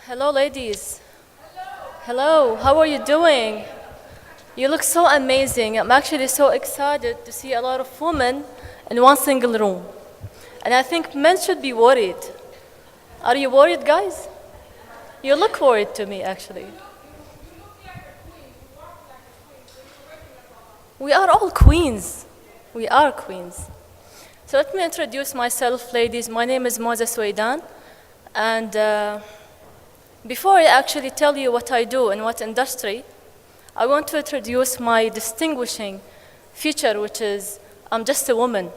Hello, ladies. Hello, how are you doing? You look so amazing. I'm actually so excited to see a lot of women in one single room. And I think men should be worried. Are you worried, guys? You look worried to me, actually. We are all queens. We are queens. So let me introduce myself, ladies. My name is Moza Shaiban. And before I actually tell you what I do in what industry, I want to introduce my distinguishing feature, which is I'm just a woman.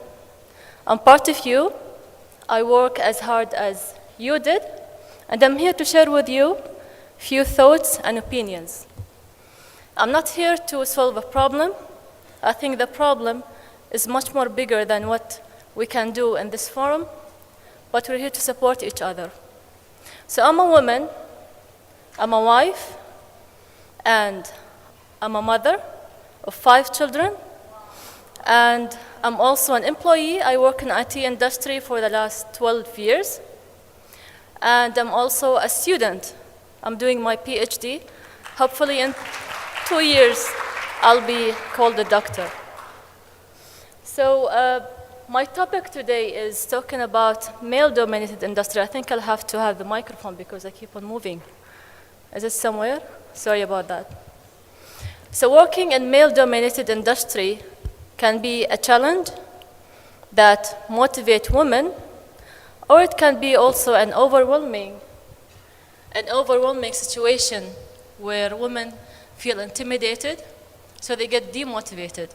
I'm part of you. I work as hard as you did. And I'm here to share with you a few thoughts and opinions. I'm not here to solve a problem. I think the problem is much more bigger than what we can do in this forum, but we're here to support each other. So I'm a woman, I'm a wife, and I'm a mother of 5 children, and I'm also an employee. I work in the IT industry for the last 12 years, and I'm also a student. I'm doing my PhD. Hopefully in 2 years, I'll be called a doctor. So my topic today is talking about male-dominated industry. I think I'll have to have the microphone because I keep on moving. Is it somewhere? Sorry about that. So working in male-dominated industry can be a challenge that motivates women, or it can be also an overwhelming situation where women feel intimidated, so they get demotivated.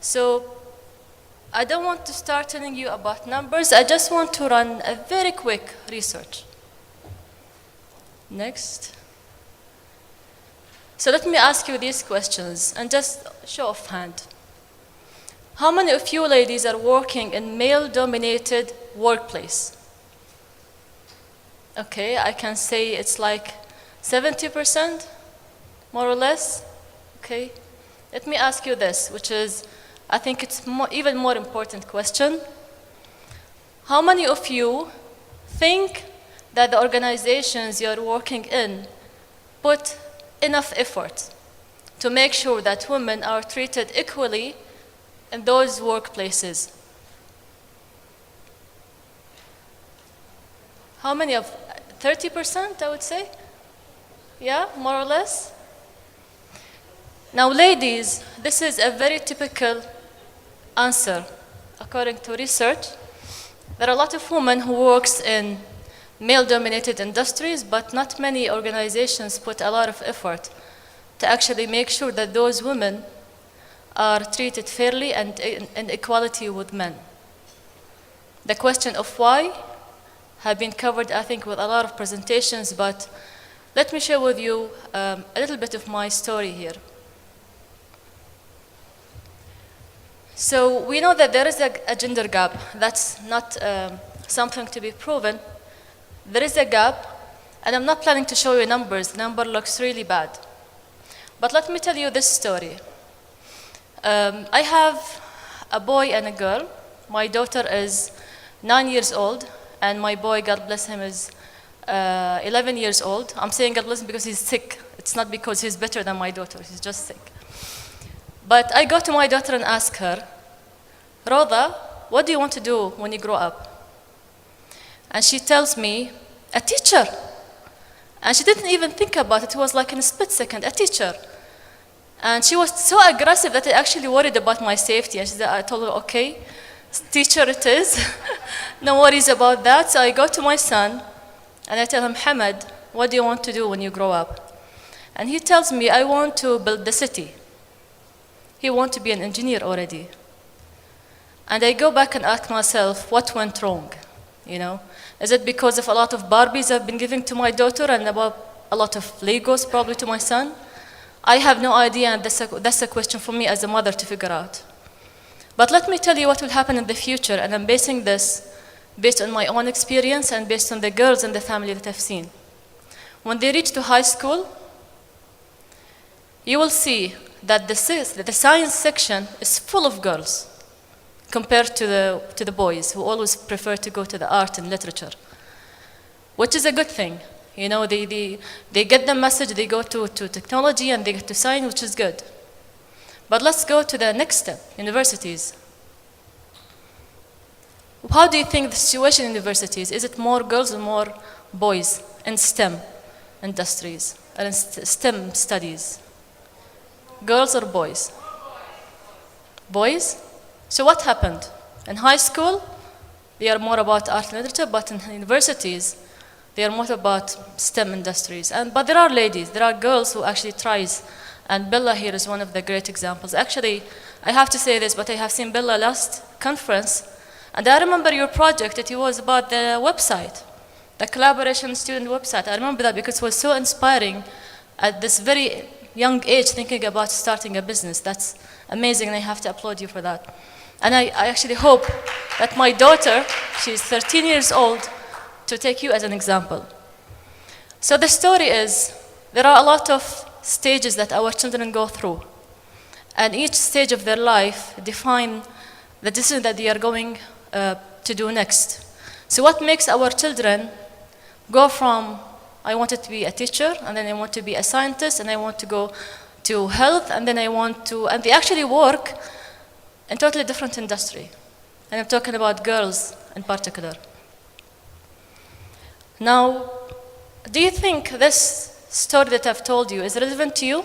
So I don't want to start telling you about numbers. I just want to run a very quick research. Next. So let me ask you these questions, and just show of hand. How many of you ladies are working in male-dominated workplace? Okay, I can say it's like 70%, more or less. Okay. Let me ask you this, which is, I think it's even more important question. How many of you think that the organizations you're working in put enough effort to make sure that women are treated equally in those workplaces? How many of 30%, I would say? Yeah, more or less? Now, ladies, this is a very typical answer. According to research, there are a lot of women who work in male-dominated industries, but not many organizations put a lot of effort to actually make sure that those women are treated fairly and in equality with men. The question of why have been covered, I think, with a lot of presentations, but let me share with you a little bit of my story here. So we know that there is a gender gap. That's not something to be proven. There is a gap, and I'm not planning to show you numbers. The number looks really bad. But let me tell you this story. I have a boy and a girl. My daughter is 9 years old, and my boy, God bless him, is 11 years old. I'm saying God bless him because he's sick. It's not because he's better than my daughter. He's just sick. But I go to my daughter and ask her, Rhoda, what do you want to do when you grow up? And she tells me, a teacher. And she didn't even think about it. It was like in a split second, a teacher. And she was so aggressive that I actually worried about my safety. And I told her, okay, teacher it is. No worries about that. So I go to my son and I tell him, Hamad, what do you want to do when you grow up? And he tells me, I want to build the city. He wants to be an engineer already. And I go back and ask myself, what went wrong? You know, is it because of a lot of Barbies I've been giving to my daughter and about a lot of Legos probably to my son? I have no idea, and that's a question for me as a mother to figure out. But let me tell you what will happen in the future, and I'm basing this based on my own experience and based on the girls in the family that I've seen. When they reach to high school, you will see that the science section is full of girls compared to the boys who always prefer to go to the art and literature, which is a good thing. You know, they get the message, they go to technology and they get to science, which is good. But let's go to the next step, universities. How do you think the situation in universities? Is it more girls or more boys in STEM industries and in STEM studies? Girls or boys? Boys? So what happened? In high school, they are more about art and literature, but in universities, they are more about STEM industries. But there are ladies, there are girls who actually tries, and Bella here is one of the great examples. Actually, I have to say this, but I have seen Bella last conference, and I remember your project, it was about the website, the collaboration student website. I remember that because it was so inspiring at this very young age, thinking about starting a business. That's amazing, and I have to applaud you for that. And I actually hope that my daughter, she's 13 years old, to take you as an example. So the story is, there are a lot of stages that our children go through. And each stage of their life define the decision that they are going to do next. So what makes our children go from, I wanted to be a teacher, and then I want to be a scientist, and I want to go to health, and then I want to, and they actually work in totally different industry. And I'm talking about girls in particular. Now, do you think this story that I've told you is relevant to you?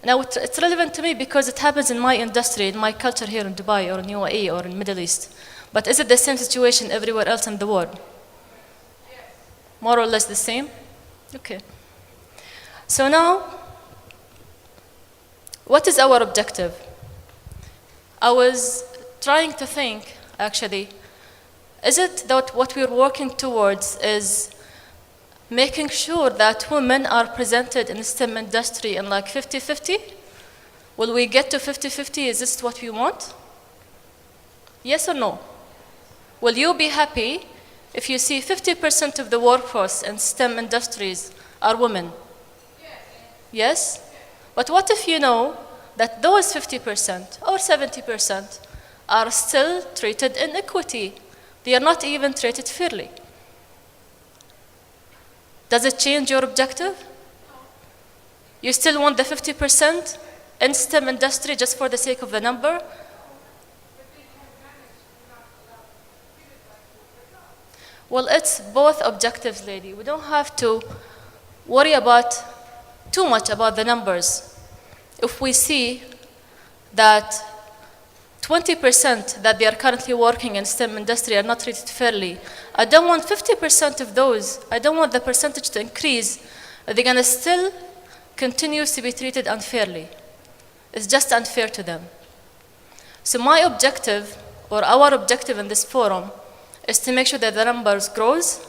Now, it's relevant to me because it happens in my industry, in my culture here in Dubai or in UAE or in Middle East. But is it the same situation everywhere else in the world? More or less the same? Okay. So now, what is our objective? I was trying to think, actually, is it that what we're working towards is making sure that women are presented in the STEM industry in like 50-50? Will we get to 50-50? Is this what we want? Yes or no? Will you be happy if you see 50% of the workforce in STEM industries are women? Yes? But what if you know that those 50% or 70% are still treated in equity? They are not even treated fairly. Does it change your objective? You still want the 50% in STEM industry just for the sake of the number? Well, it's both objectives, lady. We don't have to worry about too much about the numbers. If we see that 20% that they are currently working in STEM industry are not treated fairly, I don't want 50% of those, I don't want the percentage to increase. They're going to still continue to be treated unfairly. It's just unfair to them. So my objective, or our objective in this forum, is to make sure that the numbers grows,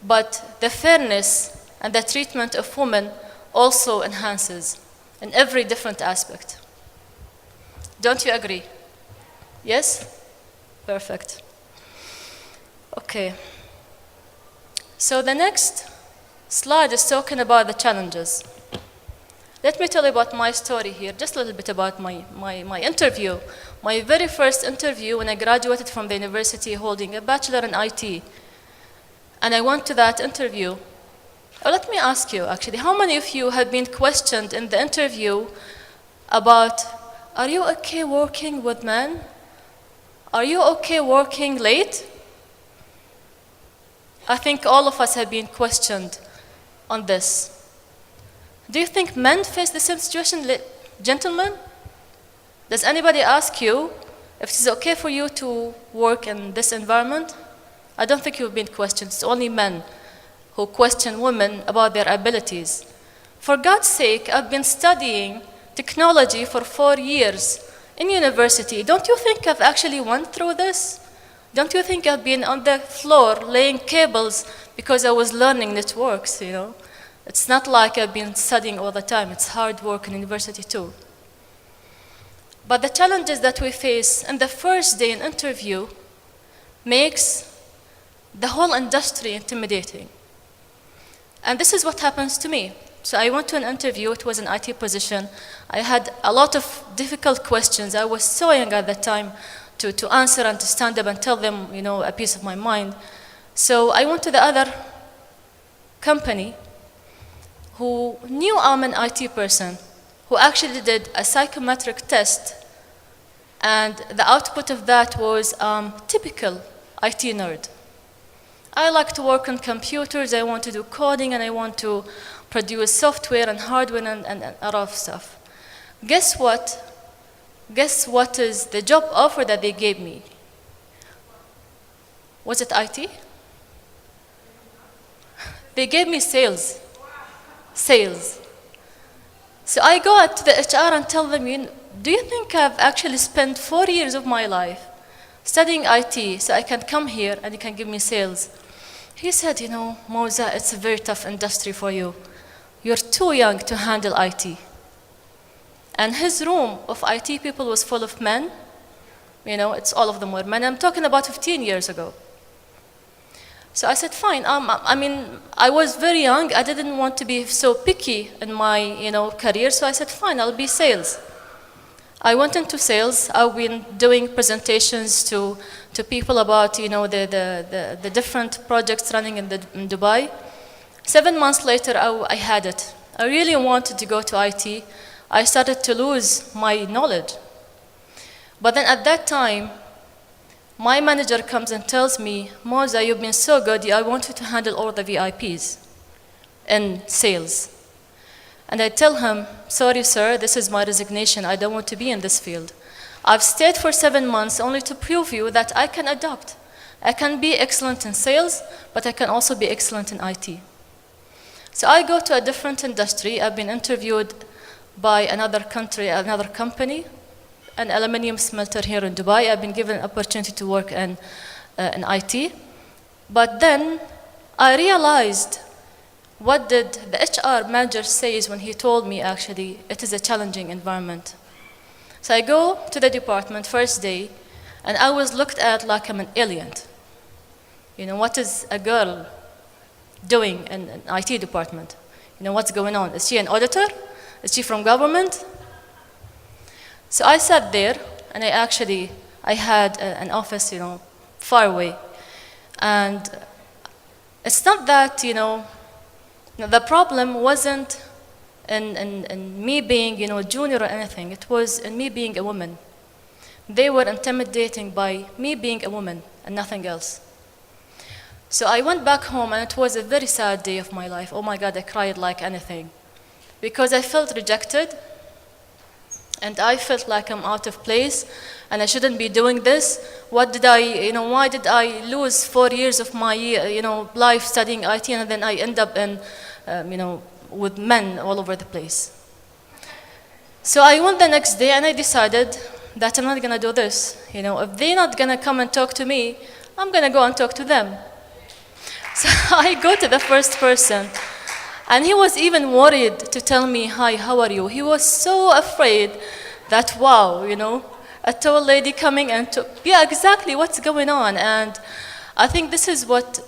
but the fairness and the treatment of women also enhances in every different aspect. Don't you agree? Yes? Perfect. Okay. So the next slide is talking about the challenges. Let me tell you about my story here, just a little bit about my interview. My very first interview when I graduated from the university holding a bachelor in IT. And I went to that interview. Oh, let me ask you, actually, how many of you have been questioned in the interview about, are you okay working with men? Are you okay working late? I think all of us have been questioned on this. Do you think men face the same situation, gentlemen? Does anybody ask you if it is okay for you to work in this environment? I don't think you've been questioned. It's only men who question women about their abilities. For God's sake, I've been studying technology for 4 years in university. Don't you think I've actually went through this? Don't you think I've been on the floor laying cables because I was learning networks, you know? It's not like I've been studying all the time. It's hard work in university too. But the challenges that we face in the first day in interview makes the whole industry intimidating. And this is what happens to me. So I went to an interview, it was an IT position. I had a lot of difficult questions. I was so young at that time to answer and to stand up and tell them, you know, a piece of my mind. So I went to the other company who knew I'm an IT person, who actually did a psychometric test, and the output of that was typical IT nerd. I like to work on computers, I want to do coding, and I want to produce software and hardware and a lot of stuff. Guess what? Guess what is the job offer that they gave me? Was it IT? They gave me sales. Sales. So I go out to the HR and tell them, do you think I've actually spent 4 years of my life studying IT so I can come here and you can give me sales? He said, Moza, it's a very tough industry for you. You're too young to handle IT. And his room of IT people was full of men. It's all of them were men. I'm talking about 15 years ago. So I said, fine. I was very young. I didn't want to be so picky in my, career. So I said, fine, I'll be sales. I went into sales. I've been doing presentations to people about, the different projects running in Dubai. 7 months later, I had it. I really wanted to go to IT. I started to lose my knowledge. But then at that time, my manager comes and tells me, Moza, you've been so good, I want you to handle all the VIPs in sales. And I tell him, sorry, sir, this is my resignation. I don't want to be in this field. I've stayed for 7 months only to prove you that I can adapt. I can be excellent in sales, but I can also be excellent in IT. So I go to a different industry. I've been interviewed by another company, an aluminium smelter here in Dubai. I've been given an opportunity to work in IT. But then I realized, what did the HR manager say when he told me, actually, it is a challenging environment. So I go to the department first day, and I was looked at like I'm an alien. What is a girl doing in an IT department? What's going on? Is she an auditor? Is she from government? So I sat there, and I had an office, far away. And it's not that, the problem wasn't in me being, junior or anything. It was in me being a woman. They were intimidating by me being a woman and nothing else. So I went back home, and it was a very sad day of my life. Oh my God, I cried like anything. Because I felt rejected, and I felt like I'm out of place, and I shouldn't be doing this. Why did I lose 4 years of my, life studying IT, and then I end up in, with men all over the place? So I went the next day, and I decided that I'm not gonna do this. If they're not gonna come and talk to me, I'm gonna go and talk to them. So I go to the first person, and he was even worried to tell me, hi, how are you? He was so afraid that, wow, a tall lady coming and yeah, exactly, what's going on? And I think this is what,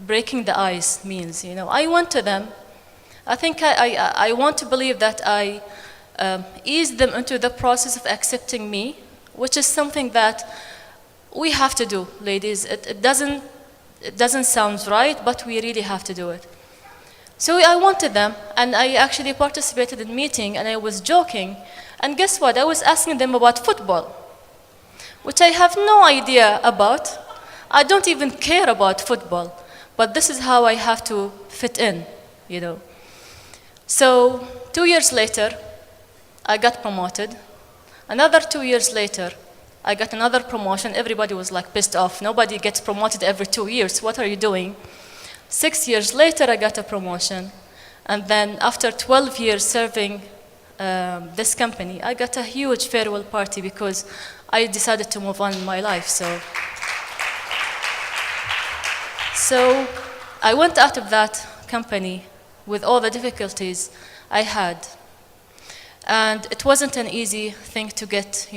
breaking the ice means. I went to them. I think I want to believe that I eased them into the process of accepting me, which is something that we have to do, ladies. It doesn't sound right, but we really have to do it. So I wanted them, and I actually participated in a meeting, and I was joking. And guess what? I was asking them about football, which I have no idea about. I don't even care about football, but this is how I have to fit in, So 2 years later, I got promoted. Another 2 years later, I got another promotion. Everybody was like pissed off. Nobody gets promoted every 2 years. What are you doing? 6 years later, I got a promotion. And then after 12 years serving this company, I got a huge farewell party because I decided to move on in my life. So I went out of that company with all the difficulties I had. And it wasn't an easy thing to get,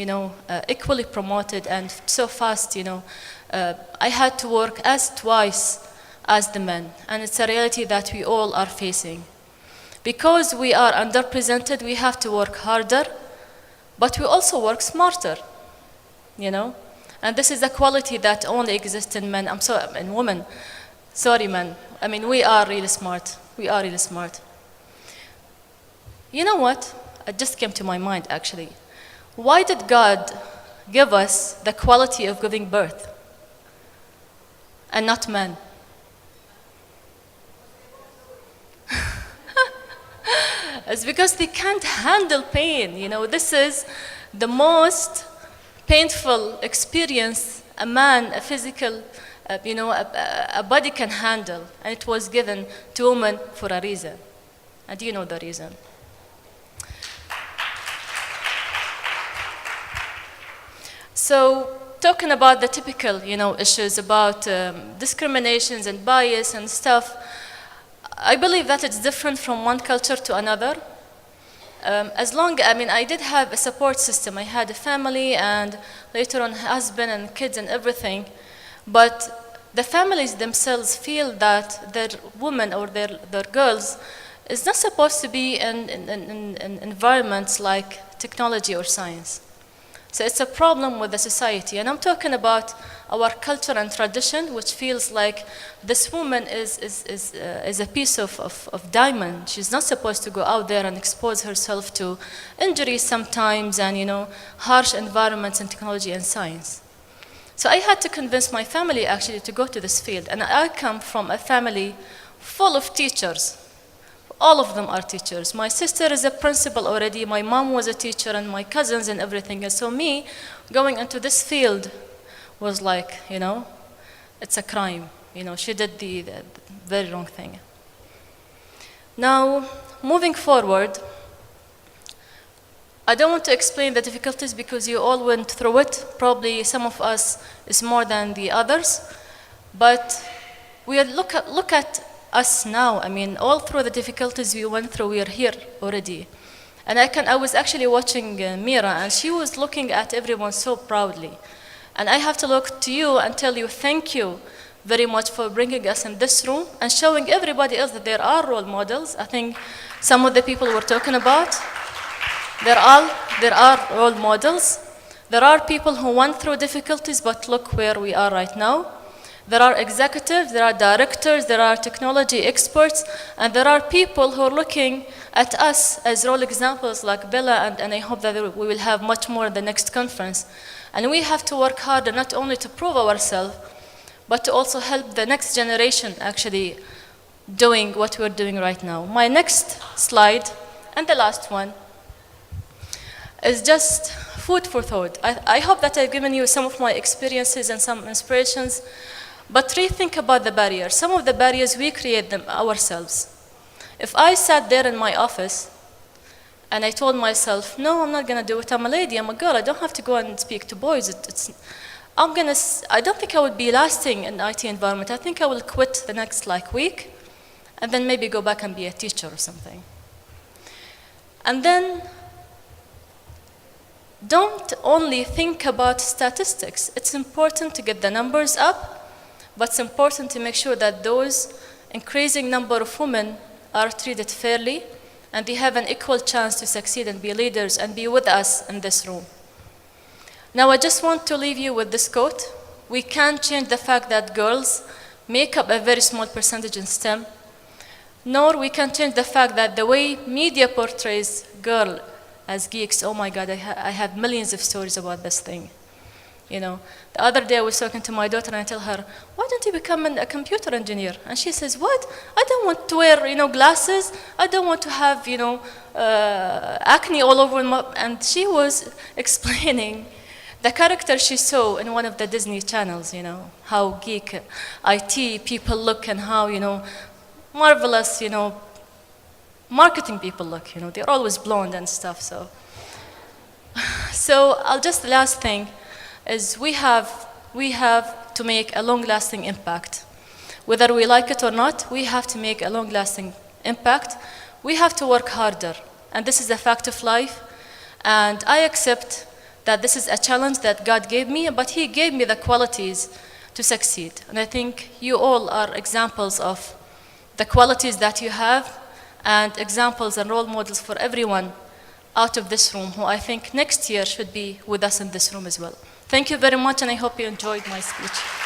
equally promoted and so fast, I had to work twice as the men. And it's a reality that we all are facing. Because we are underrepresented, we have to work harder, but we also work smarter, And this is a quality that only exists in men, in women. Sorry, man. I mean, we are really smart. We are really smart. You know what? It just came to my mind, actually. Why did God give us the quality of giving birth and not men? It's because they can't handle pain. You know, this is the most painful experience a man, a physical, a body can handle. And it was given to women for a reason. And you know the reason. So, talking about the typical, issues about discriminations and bias and stuff, I believe that it's different from one culture to another. I did have a support system. I had a family and later on husband and kids and everything. But the families themselves feel that their women or their girls is not supposed to be in environments like technology or science. So it's a problem with the society. And I'm talking about our culture and tradition, which feels like this woman is a piece of diamond. She's not supposed to go out there and expose herself to injuries sometimes and, harsh environments in technology and science. So I had to convince my family actually to go to this field. And I come from a family full of teachers. All of them are teachers. My sister is a principal already. My mom was a teacher and my cousins and everything. And so me going into this field was like, it's a crime. She did the very wrong thing. Now, moving forward, I don't want to explain the difficulties because you all went through it. Probably some of us is more than the others. But look at us now. I mean, all through the difficulties we went through, we are here already. And I was actually watching Meera, and she was looking at everyone so proudly. And I have to look to you and tell you thank you very much for bringing us in this room and showing everybody else that there are role models. I think some of the people we're talking about, there are role models. There are people who went through difficulties, but look where we are right now. There are executives, there are directors, there are technology experts, and there are people who are looking at us as role examples like Bella, and I hope that we will have much more in the next conference. And we have to work harder not only to prove ourselves, but to also help the next generation actually doing what we're doing right now. My next slide, and the last one, is just food for thought. I hope that I've given you some of my experiences and some inspirations. But rethink about the barriers. Some of the barriers, we create them ourselves. If I sat there in my office and I told myself, no, I'm not going to do it. I'm a lady, I'm a girl. I don't have to go and speak to boys. I don't think I would be lasting in IT environment. I think I will quit the next week and then maybe go back and be a teacher or something. And then don't only think about statistics. It's important to get the numbers up. But it's important to make sure that those increasing number of women are treated fairly and they have an equal chance to succeed and be leaders and be with us in this room. Now I just want to leave you with this quote. We can't change the fact that girls make up a very small percentage in STEM, nor we can change the fact that the way media portrays girl as geeks, oh my God, I have millions of stories about this thing. The other day I was talking to my daughter and I tell her, why don't you become a computer engineer? And she says, what? I don't want to wear, glasses. I don't want to have, acne all over my... And she was explaining the character she saw in one of the Disney channels, how geek IT people look and how, marvelous, marketing people look, they're always blonde and stuff, so. So the last thing, is we have to make a long-lasting impact. Whether we like it or not, we have to make a long-lasting impact. We have to work harder, and this is a fact of life. And I accept that this is a challenge that God gave me, but He gave me the qualities to succeed. And I think you all are examples of the qualities that you have, and examples and role models for everyone out of this room, who I think next year should be with us in this room as well. Thank you very much, and I hope you enjoyed my speech.